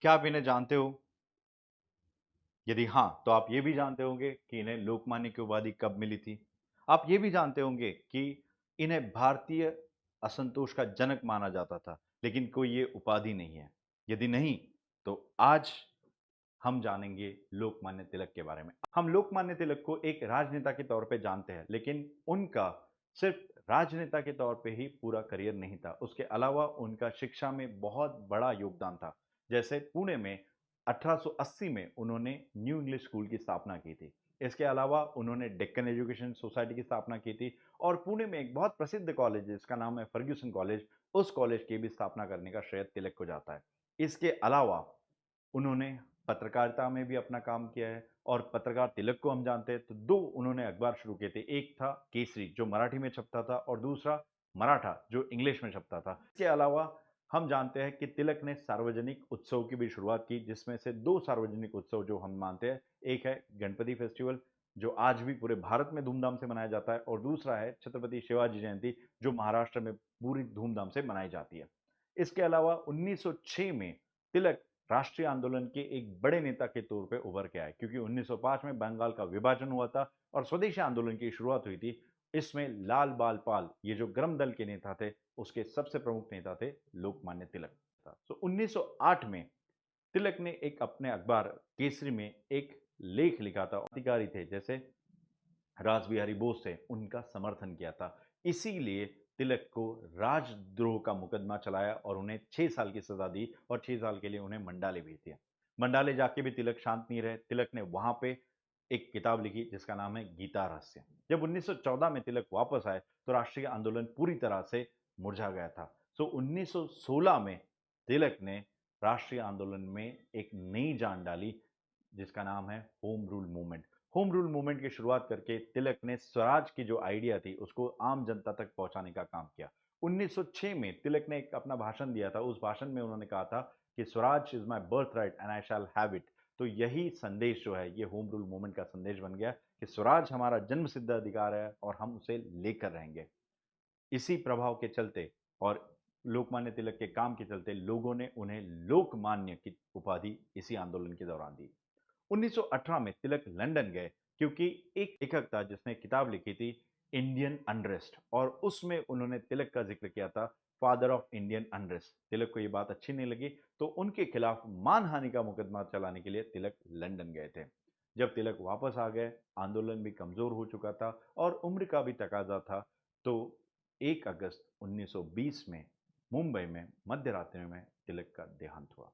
क्या आप इन्हें जानते हो? यदि हाँ, तो आप ये भी जानते होंगे कि इन्हें लोकमान्य की उपाधि कब मिली थी। आप ये भी जानते होंगे कि इन्हें भारतीय असंतोष का जनक माना जाता था, लेकिन कोई ये उपाधि नहीं है। यदि नहीं, तो आज हम जानेंगे लोकमान्य तिलक के बारे में। हम लोकमान्य तिलक को एक राजनेता के तौर पे जानते हैं, लेकिन उनका सिर्फ राजनेता के तौर पे ही पूरा करियर नहीं था। उसके अलावा उनका शिक्षा में बहुत बड़ा योगदान था। जैसे पुणे में 1880 में उन्होंने न्यू इंग्लिश स्कूल की स्थापना की थी। इसके अलावा उन्होंने डेक्कन एजुकेशन सोसाइटी की स्थापना की थी और पुणे में एक बहुत प्रसिद्ध कॉलेज है जिसका नाम है फर्ग्यूसन कॉलेज, उस कॉलेज की भी स्थापना करने का श्रेय तिलक को जाता है। इसके अलावा उन्होंने पत्रकारिता में भी अपना काम किया है और पत्रकार तिलक को हम जानते हैं तो दो उन्होंने अखबार शुरू किए थे। एक था केसरी जो मराठी में छपता था और दूसरा मराठा जो इंग्लिश में छपता था। इसके अलावा हम जानते हैं कि तिलक ने सार्वजनिक उत्सव की भी शुरुआत की, जिसमें से दो सार्वजनिक उत्सव जो हम मानते हैं, एक है गणपति फेस्टिवल जो आज भी पूरे भारत में धूमधाम से मनाया जाता है और दूसरा है छत्रपति शिवाजी जयंती जो महाराष्ट्र में पूरी धूमधाम से मनाई जाती है। इसके अलावा 1906 में तिलक राष्ट्रीय आंदोलन के एक बड़े नेता के तौर पे उभर के आए, क्योंकि 1905 में बंगाल का विभाजन हुआ था और स्वदेशी आंदोलन की शुरुआत हुई थी। इसमें लाल बाल पाल ये जो ग्रम दल के नेता थे, उसके सबसे प्रमुख नेता थे लोकमान्य तिलक। तो 1908 में तिलक ने एक अपने अखबार केसरी में एक लेख लिखा था। अधिकारी थे जैसे रासबिहारी बोस थे, उनका समर्थन किया था। इसीलिए तिलक को राजद्रोह का मुकदमा चलाया और उन्हें 6 साल की सजा दी और 6 साल के लिए उन्हें मंडाले भेज दिया। मंडाले जाके भी तिलक शांत नहीं रहे। तिलक ने वहां पे एक किताब लिखी जिसका नाम है गीता रहस्य। जब 1914 में तिलक वापस आए तो राष्ट्रीय आंदोलन पूरी तरह से मुरझा गया था। सो 1916 में तिलक ने राष्ट्रीय आंदोलन में एक नई जान डाली जिसका नाम है home rule movement. Home rule movement की शुरुआत करके तिलक ने स्वराज की जो आइडिया थी उसको आम जनता तक पहुंचाने का काम किया। 1906 में तिलक ने एक अपना भाषण दिया था। उस भाषण में उन्होंने कहा था कि Swaraj is my birth right and I shall have it. तो यही संदेश जो है ये होम रूल मूवमेंट का संदेश बन गया कि स्वराज हमारा जन्म सिद्ध अधिकार है और हम उसे लेकर रहेंगे। इसी प्रभाव के चलते और लोकमान्य तिलक के काम के चलते लोगों ने उन्हें लोकमान्य की उपाधि इसी आंदोलन के दौरान दी। 1918 में तिलक लंदन गए क्योंकि एक लेखक था जिसने किताब लिखी थी इंडियन अनरेस्ट और उसमें उन्होंने तिलक का जिक्र किया था फादर ऑफ इंडियन अनरेस्ट। तिलक को ये बात अच्छी नहीं लगी तो उनके खिलाफ मानहानि का मुकदमा चलाने के लिए तिलक लंदन गए थे। जब तिलक वापस आ गए, आंदोलन भी कमजोर हो चुका था और उम्र का भी तकाजा था, तो 1 अगस्त 1920 में मुंबई में मध्य रात्रि में तिलक का देहांत हुआ।